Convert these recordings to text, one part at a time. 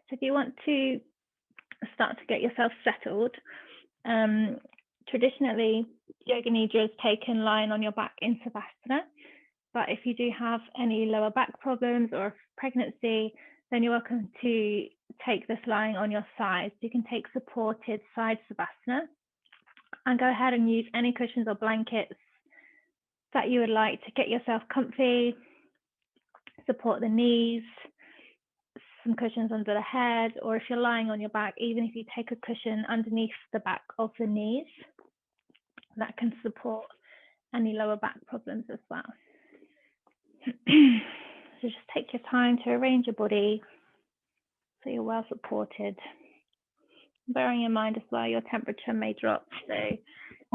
So if you want to start to get yourself settled, traditionally, Yoga Nidra is taken lying on your back in Savasana. But if you do have any lower back problems or pregnancy, then you're welcome to take this lying on your side. So you can take supported side Savasana and go ahead and use any cushions or blankets that you would like to get yourself comfy, support the knees, some cushions under the head, or if you're lying on your back, even if you take a cushion underneath the back of the knees, that can support any lower back problems as well. So just take your time to arrange your body so you're well supported. Bearing in mind as well, your temperature may drop, so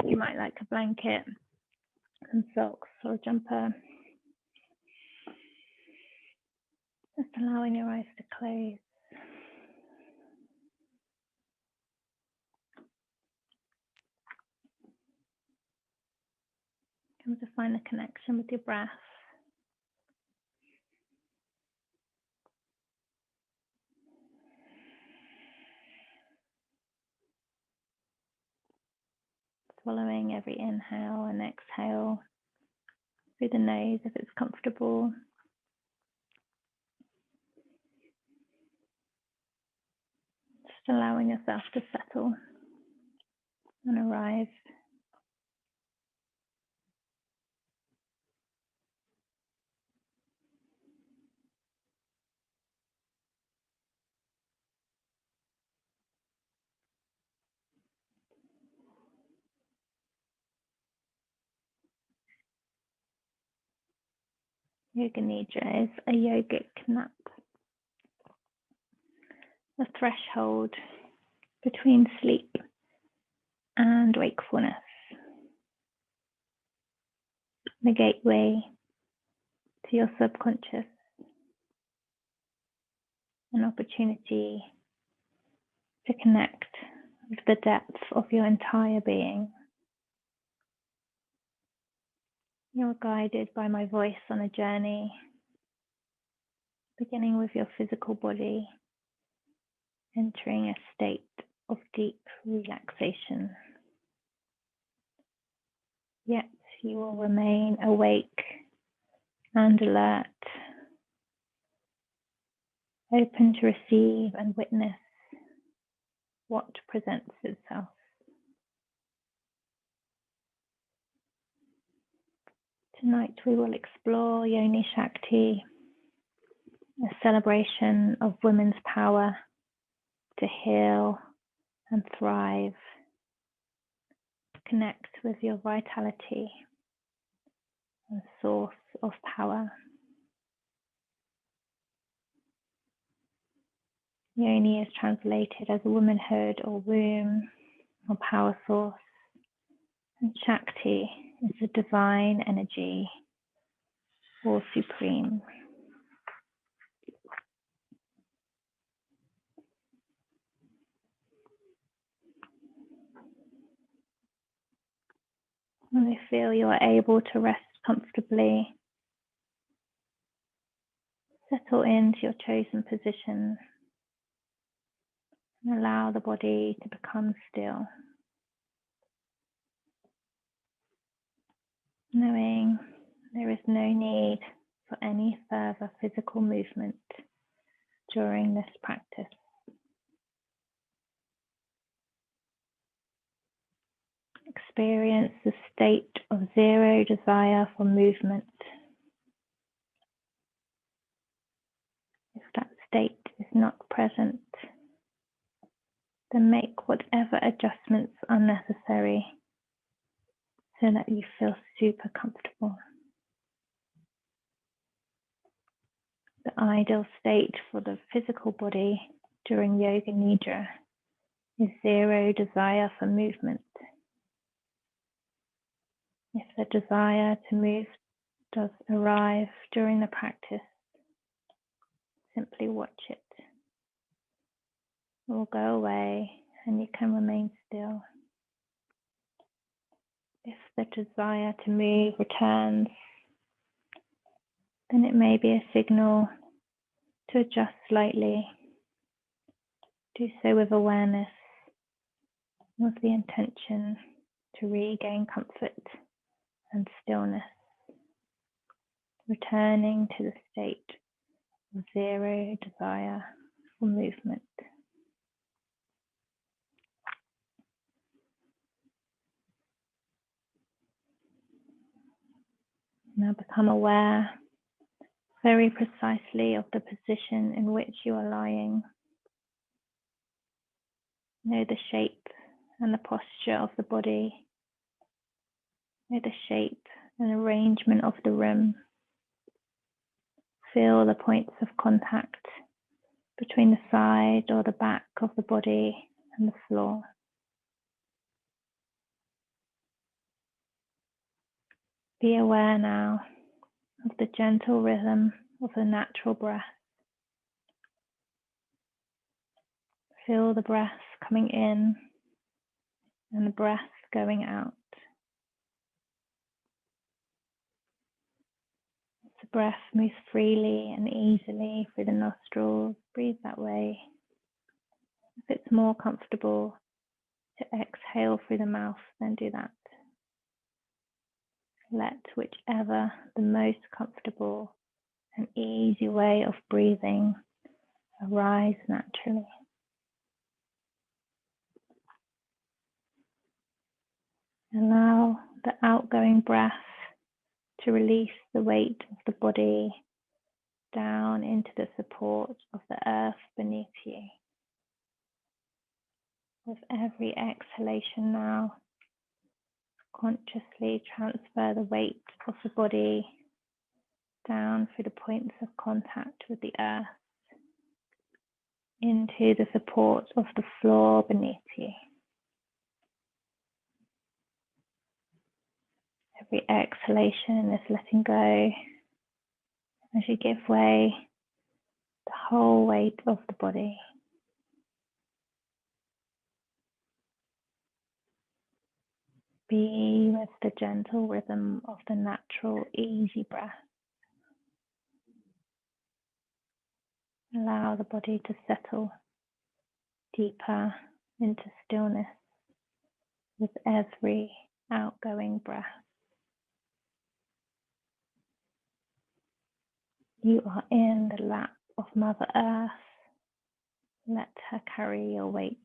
you might like a blanket, some socks or a jumper. Just allowing your eyes to close. Come to find a connection with your breath. Swallowing every inhale and exhale through the nose if it's comfortable. Just allowing yourself to settle and arrive. Yoga Nidra is a yogic nap, a threshold between sleep and wakefulness, the gateway to your subconscious, an opportunity to connect with the depth of your entire being. You're guided by my voice on a journey, beginning with your physical body, entering a state of deep relaxation. Yet you will remain awake and alert, open to receive and witness what presents itself. Tonight we will explore Yoni Shakti, a celebration of women's power to heal and thrive. Connect with your vitality and source of power. Yoni is translated as womanhood or womb or power source, and Shakti is the divine energy or supreme. When you feel you are able to rest comfortably, settle into your chosen position and allow the body to become still. Knowing there is no need for any further physical movement during this practice. Experience the state of zero desire for movement. If that state is not present, then make whatever adjustments are necessary so that you feel super comfortable. The ideal state for the physical body during Yoga Nidra is zero desire for movement. If the desire to move does arrive during the practice, simply watch it. It will go away and you can remain still. If the desire to move returns, then it may be a signal to adjust slightly Do so with awareness, with the intention to regain comfort and stillness, returning to the state of zero desire for movement. Now become aware very precisely of the position in which you are lying. Know the shape and the posture of the body. Know the shape and arrangement of the room. Feel the points of contact between the side or the back of the body and the floor. Be aware now of the gentle rhythm of the natural breath. Feel the breath coming in and the breath going out. As the breath moves freely and easily through the nostrils, breathe that way. If it's more comfortable to exhale through the mouth, then do that. Let whichever the most comfortable and easy way of breathing arise naturally. Allow the outgoing breath to release the weight of the body down into the support of the earth beneath you. With every exhalation now, consciously transfer the weight of the body down through the points of contact with the earth into the support of the floor beneath you. Every exhalation is letting go as you give way the whole weight of the body. Be with the gentle rhythm of the natural, easy breath. Allow the body to settle deeper into stillness with every outgoing breath. You are in the lap of Mother Earth. Let her carry your weight.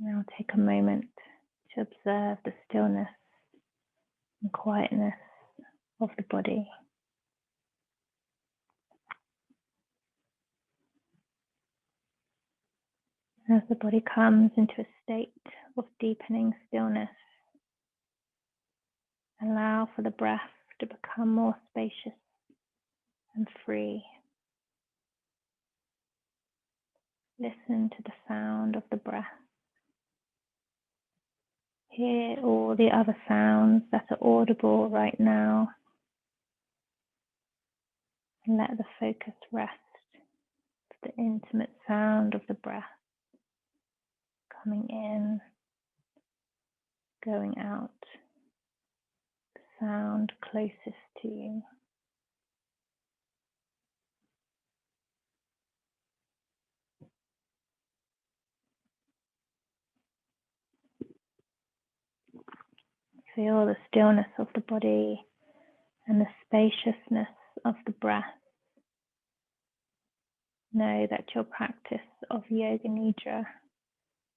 Now take a moment to observe the stillness and quietness of the body. As the body comes into a state of deepening stillness, allow for the breath to become more spacious and free. Listen to the sound of the breath. Hear all the other sounds that are audible right now. And let the focus rest with the intimate sound of the breath coming in, going out, the sound closest to you. Feel the stillness of the body and the spaciousness of the breath. Know that your practice of Yoga Nidra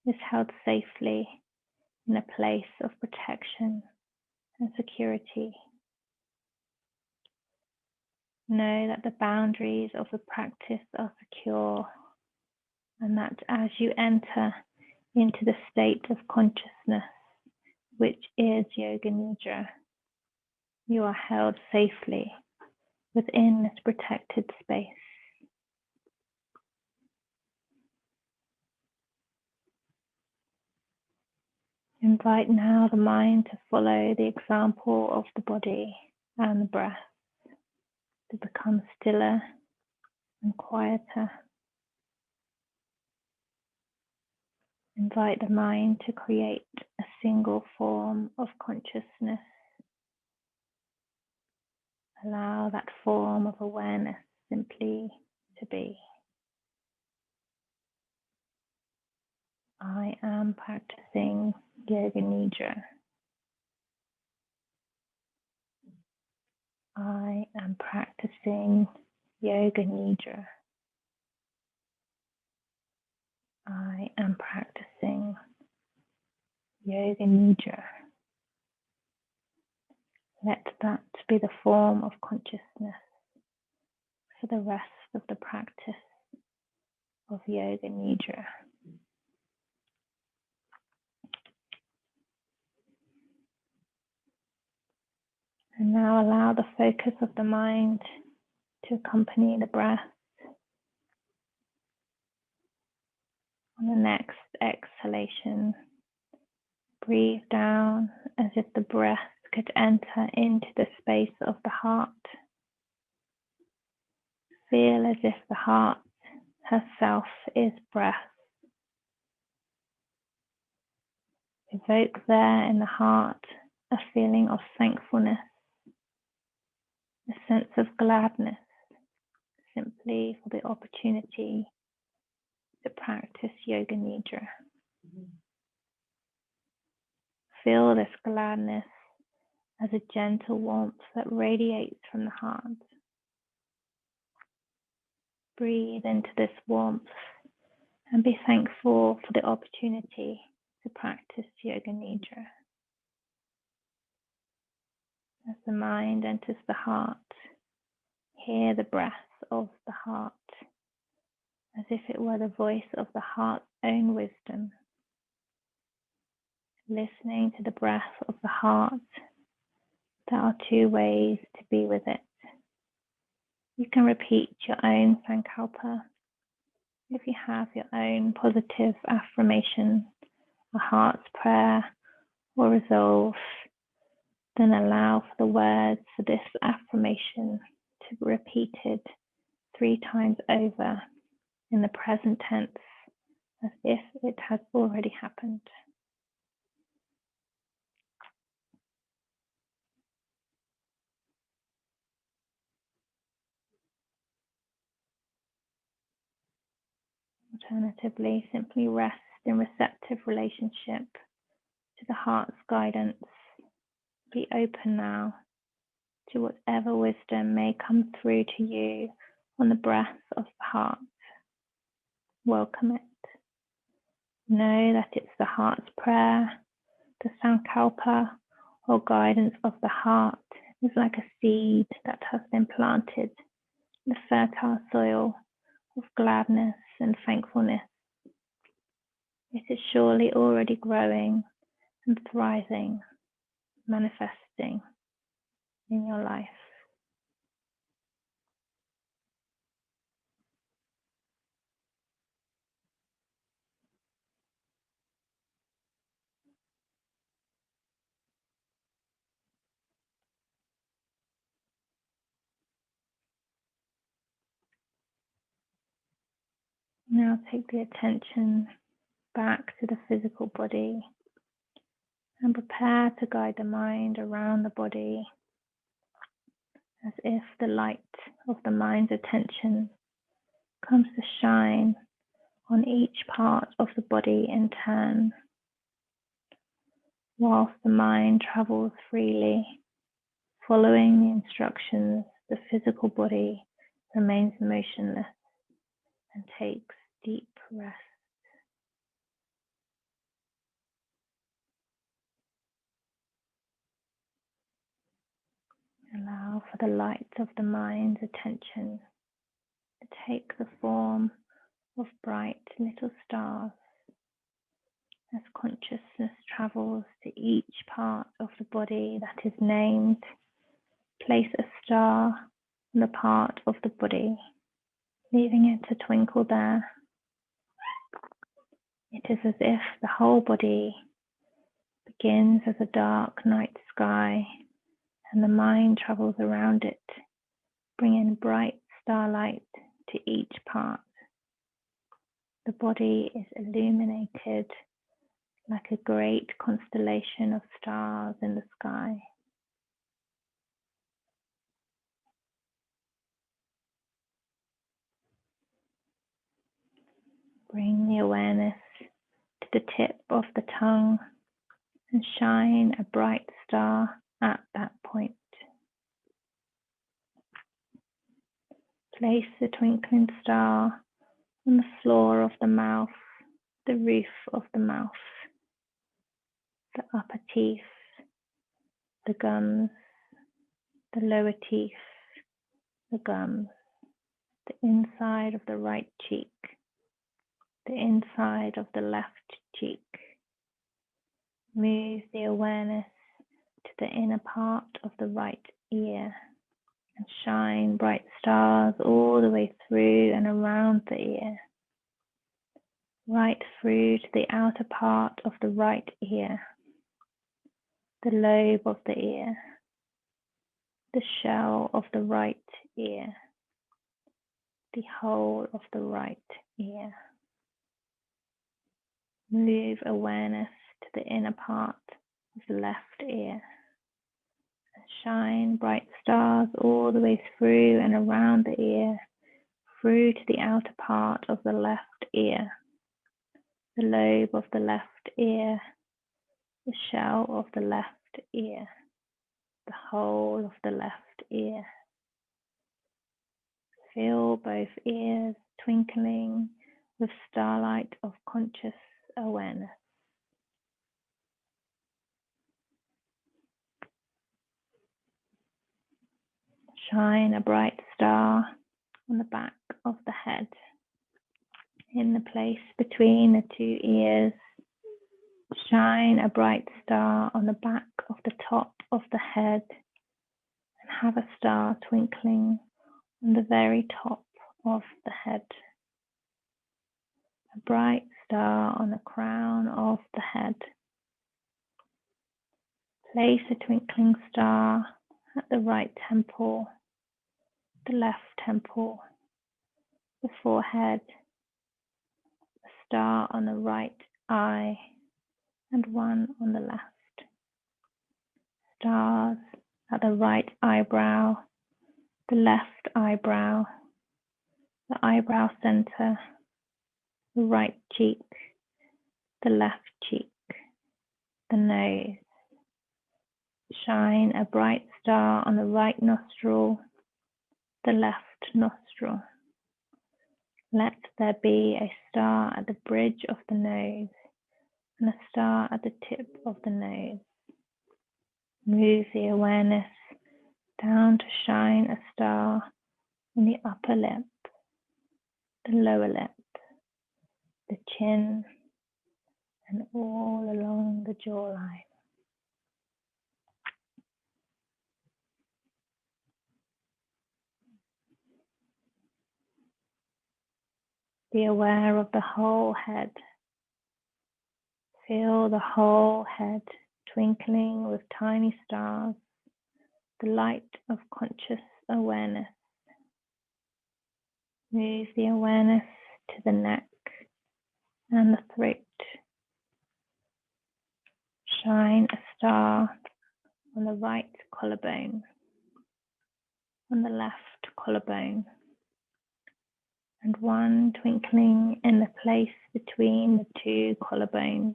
is held safely in a place of protection and security. Know that the boundaries of the practice are secure, and that as you enter into the state of consciousness, which is Yoga Nidra, you are held safely within this protected space. Invite now the mind to follow the example of the body and the breath, to become stiller and quieter. Invite the mind to create a single form of consciousness. Allow that form of awareness simply to be. I am practicing Yoga Nidra. I am practicing Yoga Nidra. I am practicing Yoga Nidra. Let that be the form of consciousness for the rest of the practice of Yoga Nidra. And now allow the focus of the mind to accompany the breath. On the next exhalation, breathe down as if the breath could enter into the space of the heart. Feel as if the heart herself is breath. Evoke there in the heart a feeling of thankfulness, a sense of gladness, simply for the opportunity to practice Yoga Nidra. Feel this gladness as a gentle warmth that radiates from the heart. Breathe into this warmth and be thankful for the opportunity to practice Yoga Nidra. As the mind enters the heart, hear the breath of the heart as if it were the voice of the heart's own wisdom. Listening to the breath of the heart, there are two ways to be with it. You can repeat your own Sankalpa. If you have your own positive affirmation, a heart's prayer, or resolve, then allow for the words for this affirmation to be repeated 3 times over in the present tense, as if it has already happened. Alternatively, simply rest in receptive relationship to the heart's guidance. Be open now to whatever wisdom may come through to you on the breath of the heart. Welcome it. Know that it's the heart's prayer, the Sankalpa, or guidance of the heart is like a seed that has been planted in the fertile soil of gladness and thankfulness. It is surely already growing and thriving, manifesting in your life. Now take the attention back to the physical body and prepare to guide the mind around the body as if the light of the mind's attention comes to shine on each part of the body in turn. Whilst the mind travels freely, following the instructions, the physical body remains motionless and takes deep rest. Allow for the light of the mind's attention to take the form of bright little stars. As consciousness travels to each part of the body that is named, place a star on the part of the body, leaving it to twinkle there. It is as if the whole body begins as a dark night sky and the mind travels around it, bringing bright starlight to each part. The body is illuminated like a great constellation of stars in the sky. Bring the awareness to the tip of the tongue and shine a bright star at that point. Place the twinkling star on the floor of the mouth, the roof of the mouth, the upper teeth, the gums, the lower teeth, the gums, the inside of the right cheek, the inside of the left cheek. Move the awareness to the inner part of the right ear and shine bright stars all the way through and around the ear, right through to the outer part of the right ear, the lobe of the ear, the shell of the right ear, the whole of the right ear. Move awareness to the inner part of the left ear and shine bright stars all the way through and around the ear, through to the outer part of the left ear, the lobe of the left ear, the shell of the left ear, the whole of the left ear. Feel both ears twinkling with starlight of conscious awareness. Shine a bright star on the back of the head, in the place between the two ears. Shine a bright star on the back of the top of the head and have a star twinkling on the very top of the head. A bright star on the crown of the head. Place a twinkling star at the right temple, the left temple, the forehead, a star on the right eye, and one on the left. Stars at the right eyebrow, the left eyebrow, the eyebrow center, the right cheek, the left cheek, the nose. Shine a bright star on the right nostril, the left nostril. Let there be a star at the bridge of the nose and a star at the tip of the nose. Move the awareness down to shine a star on the upper lip, the lower lip, the chin, and all along the jawline. Be aware of the whole head. Feel the whole head twinkling with tiny stars, the light of conscious awareness. Move the awareness to the neck and the throat. Shine a star on the right collarbone, on the left collarbone, and one twinkling in the place between the two collarbones.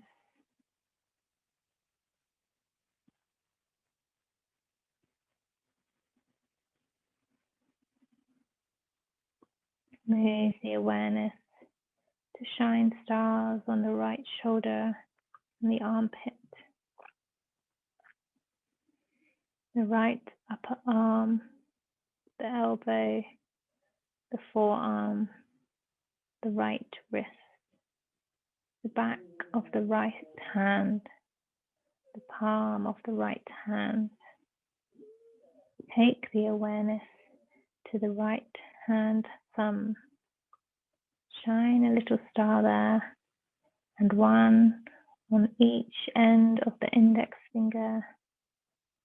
Move the awareness to shine stars on the right shoulder and the armpit, the right upper arm, the elbow, the forearm, the right wrist, the back of the right hand, the palm of the right hand. Take the awareness to the right hand thumb. Shine a little star there, and one on each end of the index finger,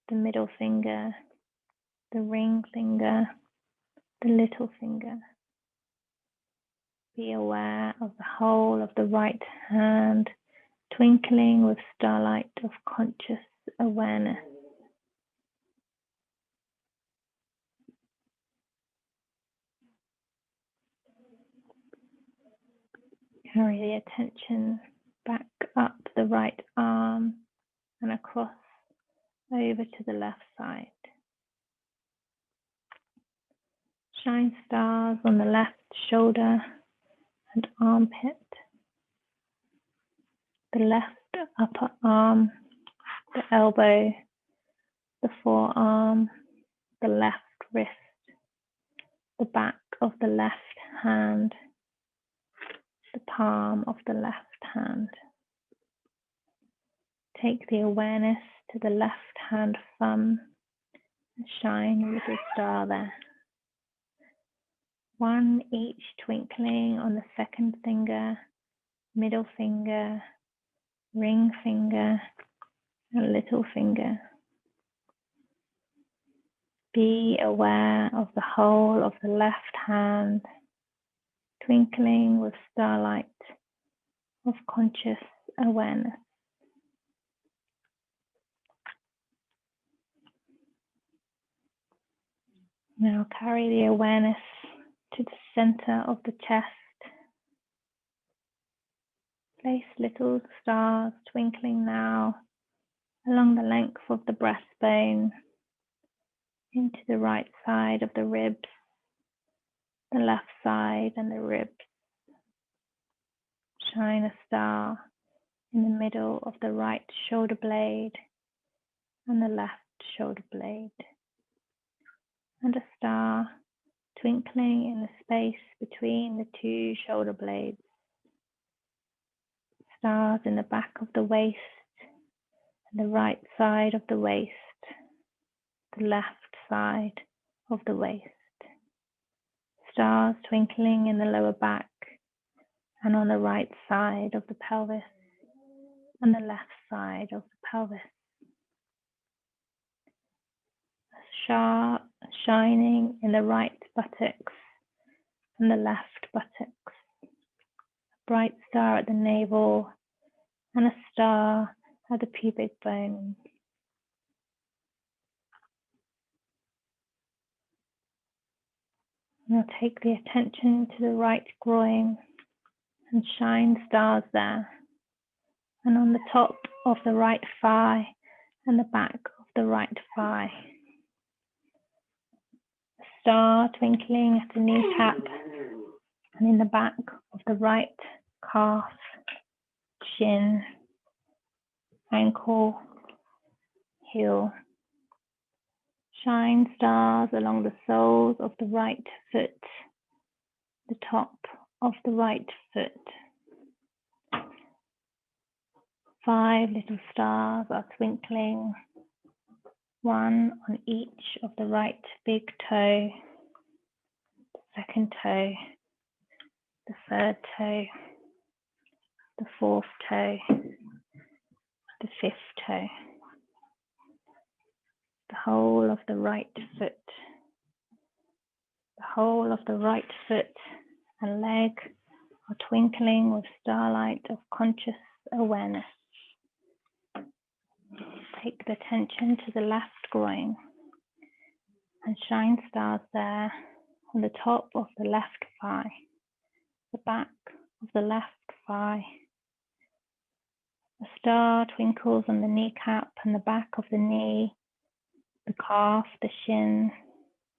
the middle finger, the ring finger, the little finger. Be aware of the whole of the right hand, twinkling with starlight of conscious awareness. Carry the attention back up the right arm and across over to the left side. Shine stars on the left shoulder and armpit, the left upper arm, the elbow, the forearm, the left wrist, the back of the left hand, the palm of the left hand. Take the awareness to the left hand thumb and shine a little star there. One each twinkling on the second finger, middle finger, ring finger, and little finger. Be aware of the whole of the left hand, twinkling with starlight of conscious awareness. Now carry the awareness to the center of the chest. Place little stars twinkling now along the length of the breastbone, into the right side of the ribs, the left side and the ribs. Shine a star in the middle of the right shoulder blade and the left shoulder blade, and a star twinkling in the space between the two shoulder blades. Stars in the back of the waist and the right side of the waist, the left side of the waist. Stars twinkling in the lower back and on the right side of the pelvis and the left side of the pelvis. A star shining in the right buttocks and the left buttocks. A bright star at the navel and a star at the pubic bone. Now take the attention to the right groin and shine stars there, and on the top of the right thigh and the back of the right thigh. A star twinkling at the kneecap and in the back of the right calf, shin, ankle, heel. Shine stars along the soles of the right foot, the top of the right foot. 5 little stars are twinkling, one on each of the right big toe, the second toe, the third toe, the fourth toe, the fifth toe. The whole of the right foot, the whole of the right foot and leg are twinkling with starlight of conscious awareness. Take the attention to the left groin and shine stars there on the top of the left thigh, the back of the left thigh. A star twinkles on the kneecap and the back of the knee, the calf, the shin,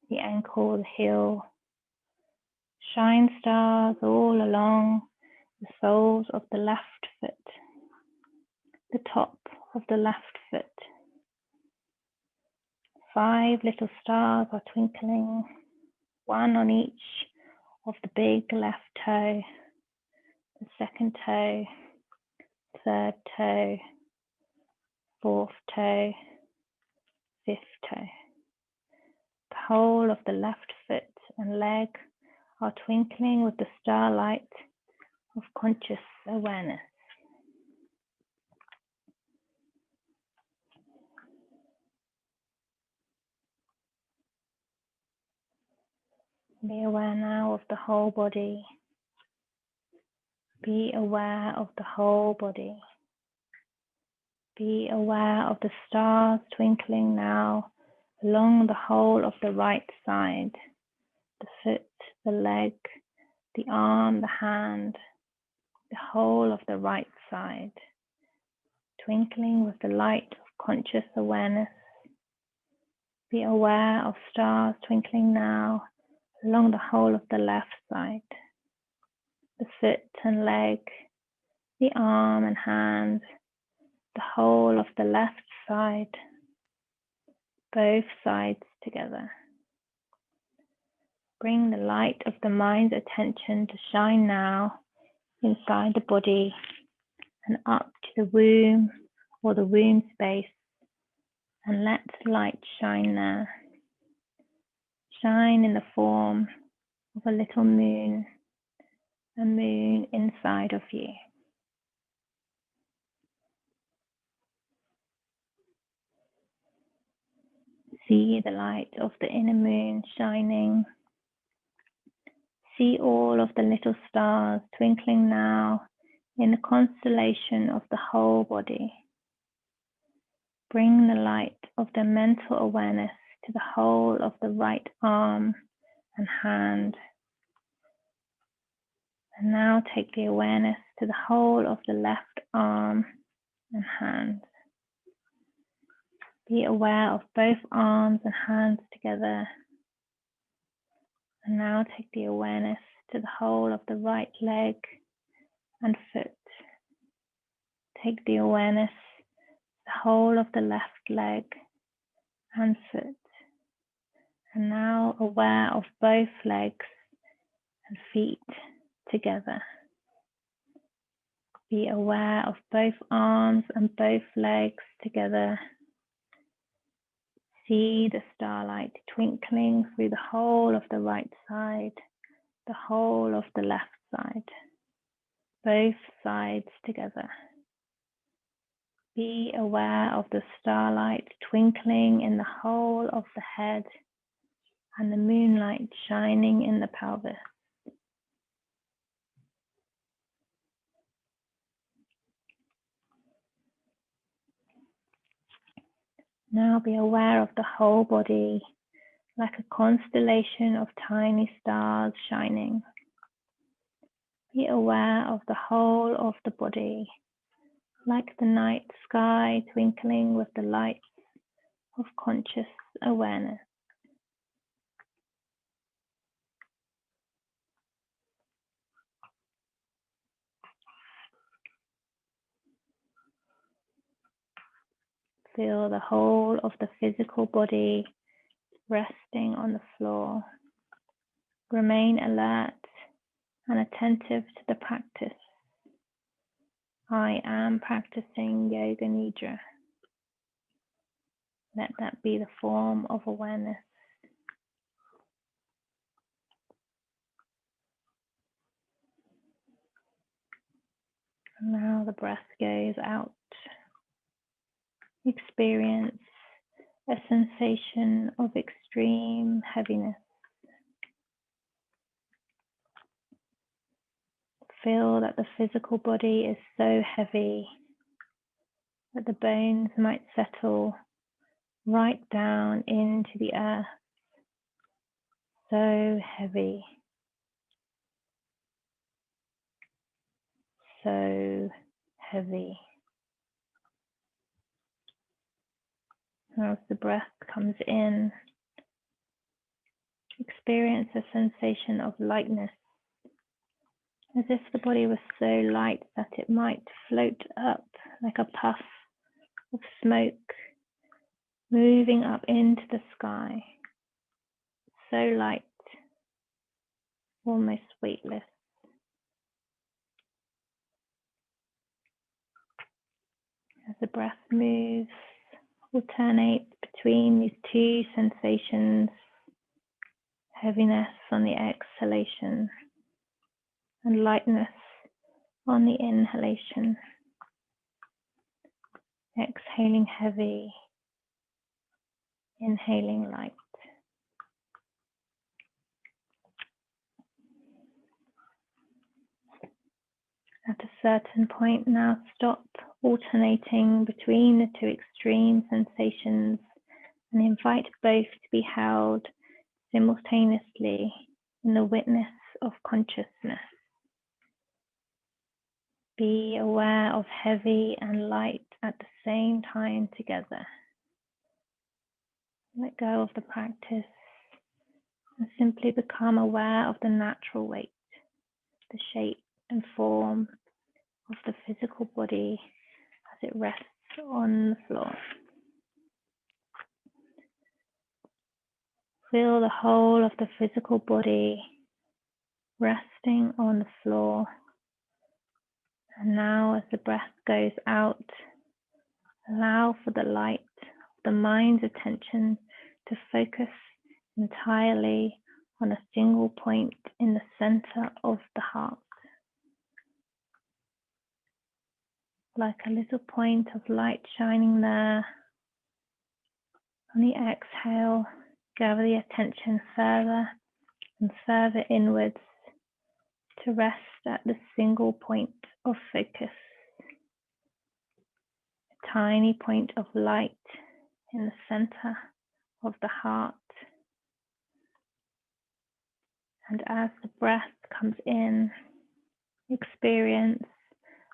the ankle, the heel. Shine stars all along the soles of the left foot, the top of the left foot. 5 little stars are twinkling, one on each of the big left toe, the second toe, third toe, fourth toe, fifth toe. The whole of the left foot and leg are twinkling with the starlight of conscious awareness. Be aware now of the whole body, Be aware of the whole body. Be aware of the stars twinkling now along the whole of the right side, the foot, the leg, the arm, the hand, the whole of the right side, twinkling with the light of conscious awareness. Be aware of stars twinkling now along the whole of the left side, the foot and leg, the arm and hand, the whole of the left side, both sides together. Bring the light of the mind's attention to shine now inside the body and up to the womb or the womb space, and let light shine there. Shine in the form of a little moon, a moon inside of you. See the light of the inner moon shining. See all of the little stars twinkling now in the constellation of the whole body. Bring the light of the mental awareness to the whole of the right arm and hand. And now take the awareness to the whole of the left arm and hand. Be aware of both arms and hands together. And now take the awareness to the whole of the right leg and foot. Take the awareness to the whole of the left leg and foot. And now aware of both legs and feet together. Be aware of both arms and both legs together. See the starlight twinkling through the whole of the right side, the whole of the left side, both sides together. Be aware of the starlight twinkling in the whole of the head and the moonlight shining in the pelvis. Now be aware of the whole body like a constellation of tiny stars shining. Be aware of the whole of the body like the night sky twinkling with the lights of conscious awareness. Feel the whole of the physical body resting on the floor. Remain alert and attentive to the practice. I am practicing Yoga Nidra. Let that be the form of awareness. And now the breath goes out. Experience a sensation of extreme heaviness. Feel that the physical body is so heavy that the bones might settle right down into the earth. So heavy. So heavy. As the breath comes in, experience a sensation of lightness, as if the body was so light that it might float up like a puff of smoke, moving up into the sky. So light, almost weightless. As the breath moves, alternate between these two sensations, heaviness on the exhalation and lightness on the inhalation. Exhaling heavy, inhaling light. certain point, now stop alternating between the two extreme sensations and invite both to be held simultaneously in the witness of consciousness. Be aware of heavy and light at the same time together. Let go of the practice and simply become aware of the natural weight, the shape and form of the physical body as it rests on the floor. Feel the whole of the physical body resting on the floor. And now as the breath goes out, allow for the light of the mind's attention to focus entirely on a single point in the center of the heart. Like a little point of light shining there. On the exhale, gather the attention further and further inwards to rest at the single point of focus. A tiny point of light in the center of the heart. And as the breath comes in, experience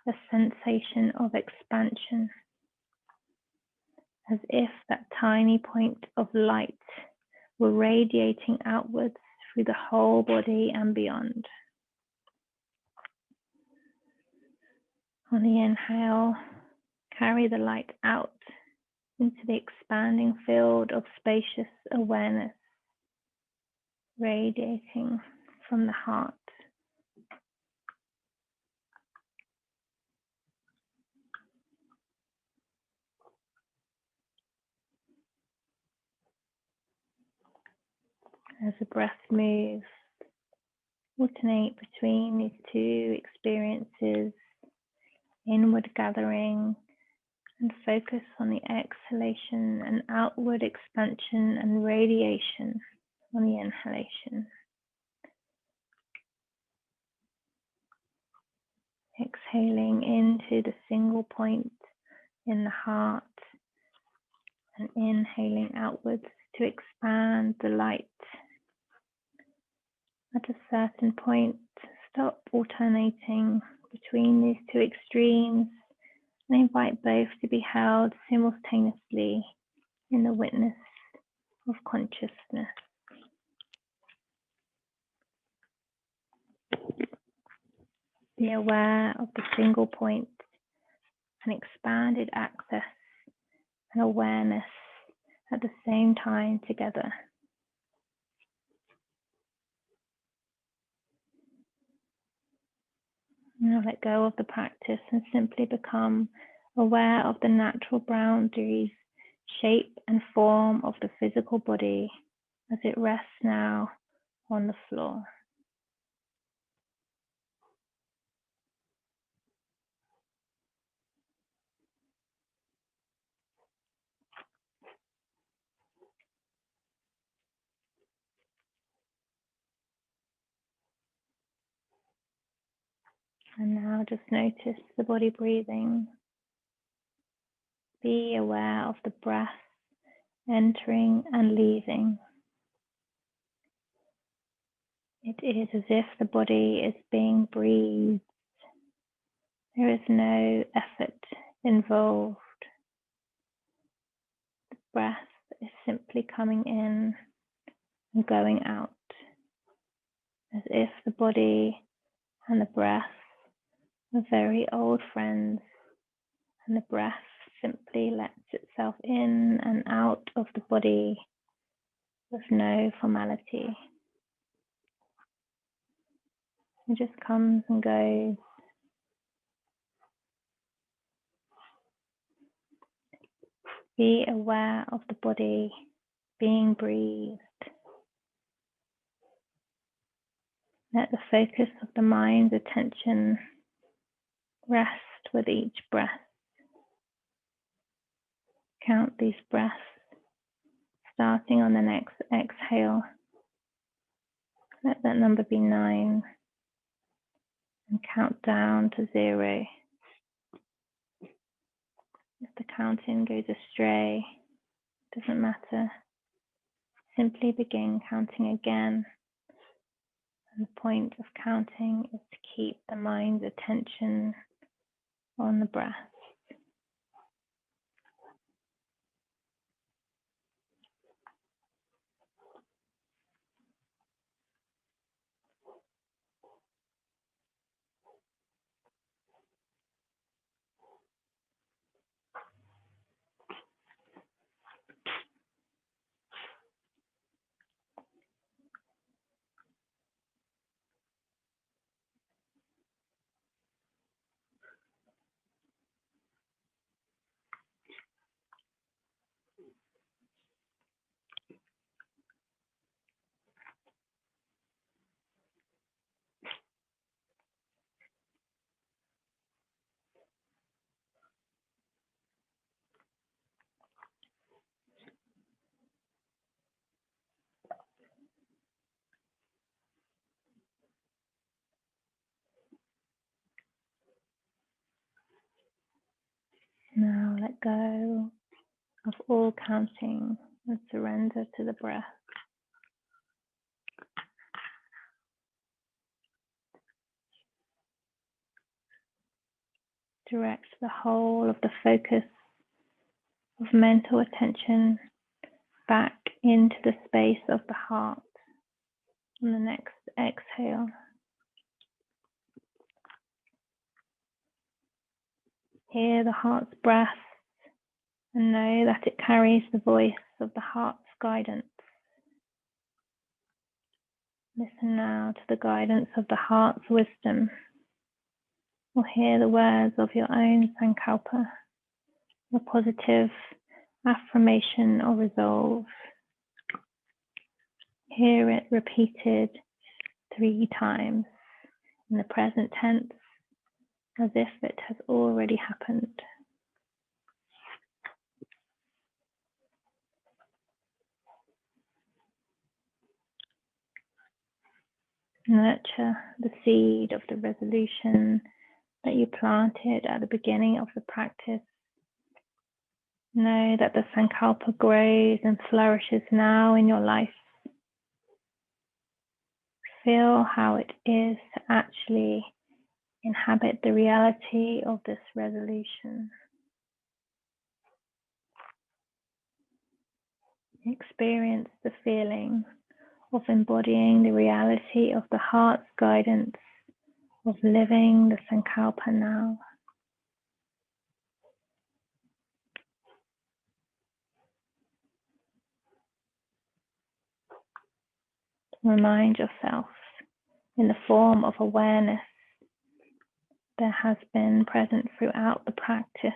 a sensation of expansion, as if that tiny point of light were radiating outwards through the whole body and beyond. On the inhale, carry the light out into the expanding field of spacious awareness, radiating from the heart. As the breath moves, alternate between these two experiences, inward gathering, and focus on the exhalation and outward expansion and radiation on the inhalation. Exhaling into the single point in the heart and inhaling outwards to expand the light. At a certain point, stop alternating between these two extremes and invite both to be held simultaneously in the witness of consciousness. Be aware of the single point and expanded access and awareness at the same time together. Now let go of the practice and simply become aware of the natural boundaries, shape and form of the physical body as it rests now on the floor. And now just notice the body breathing. Be aware of the breath entering and leaving. It is as if the body is being breathed. There is no effort involved. The breath is simply coming in and going out, as if the body and the breath are very old friends, and the breath simply lets itself in and out of the body with no formality. It just comes and goes. Be aware of the body being breathed. Let the focus of the mind's attention rest with each breath. Count these breaths, starting on the next exhale. Let that number be 9. and count down to 0. If the counting goes astray, doesn't matter. Simply begin counting again. And the point of counting is to keep the mind's attention on the breath. Now let go of all counting and surrender to the breath. Direct the whole of the focus of mental attention back into the space of the heart on the next exhale. Hear the heart's breath and know that it carries the voice of the heart's guidance. Listen now to the guidance of the heart's wisdom, or hear the words of your own Sankalpa, a positive affirmation or resolve. Hear it repeated 3 times in the present tense, as if it has already happened. Nurture the seed of the resolution that you planted at the beginning of the practice. Know that the Sankalpa grows and flourishes now in your life. Feel how it is to actually inhabit the reality of this resolution. Experience the feeling of embodying the reality of the heart's guidance, of living the Sankalpa now. Remind yourself in the form of awareness that has been present throughout the practice.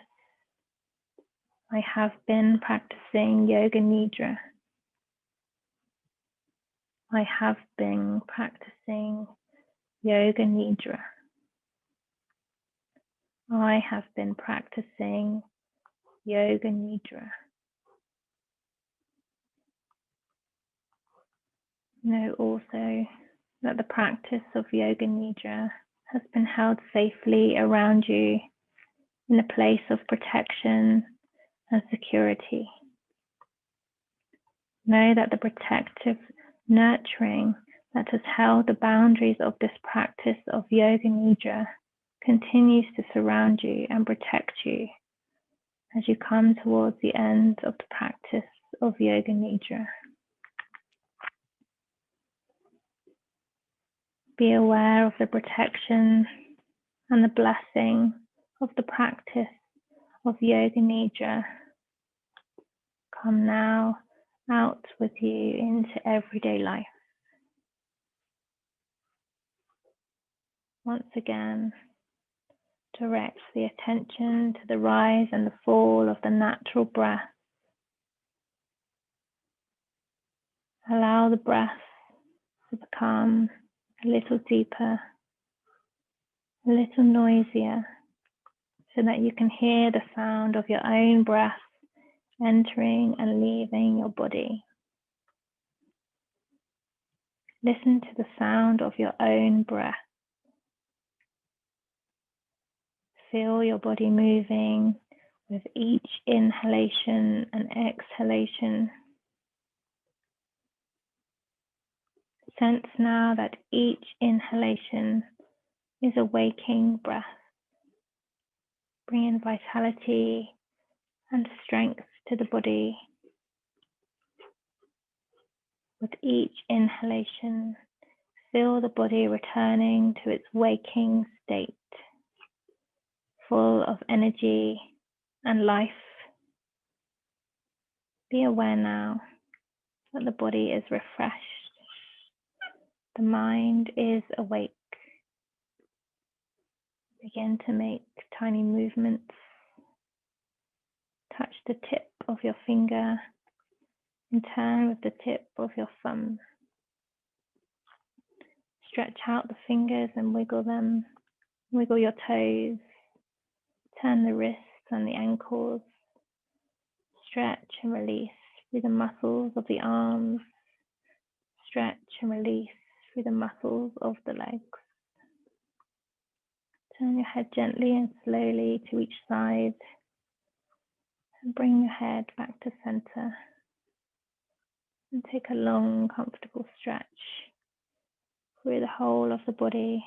I have been practicing Yoga Nidra. I have been practicing Yoga Nidra. I have been practicing Yoga Nidra. Know also that the practice of Yoga Nidra has been held safely around you in a place of protection and security. Know that the protective nurturing that has held the boundaries of this practice of Yoga Nidra continues to surround you and protect you as you come towards the end of the practice of Yoga Nidra. Be aware of the protection and the blessing of the practice of Yoga Nidra. Come now out with you into everyday life. Once again, direct the attention to the rise and the fall of the natural breath. Allow the breath to become a little deeper, a little noisier, so that you can hear the sound of your own breath entering and leaving your body. Listen to the sound of your own breath. Feel your body moving with each inhalation and exhalation. Sense now that each inhalation is a waking breath, bringing vitality and strength to the body. With each inhalation, feel the body returning to its waking state, full of energy and life. Be aware now that the body is refreshed. The mind is awake. Begin to make tiny movements. Touch the tip of your finger and turn with the tip of your thumb. Stretch out the fingers and wiggle them. Wiggle your toes. Turn the wrists and the ankles. Stretch and release through the muscles of the arms. Stretch and release through the muscles of the legs. Turn your head gently and slowly to each side and bring your head back to center. And take a long, comfortable stretch through the whole of the body,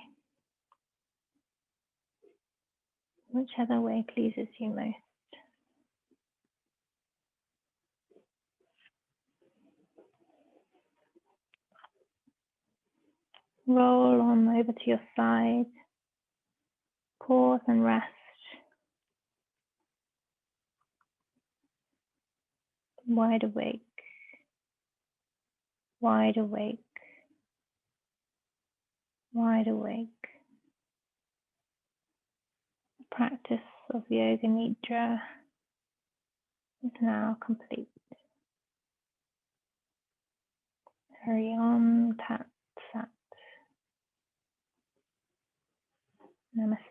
whichever way pleases you most. Roll on over to your side. Pause and rest. Wide awake. Wide awake. Wide awake. The practice of Yoga Nidra is now complete. Hurry on, Tat Sat. Namaste.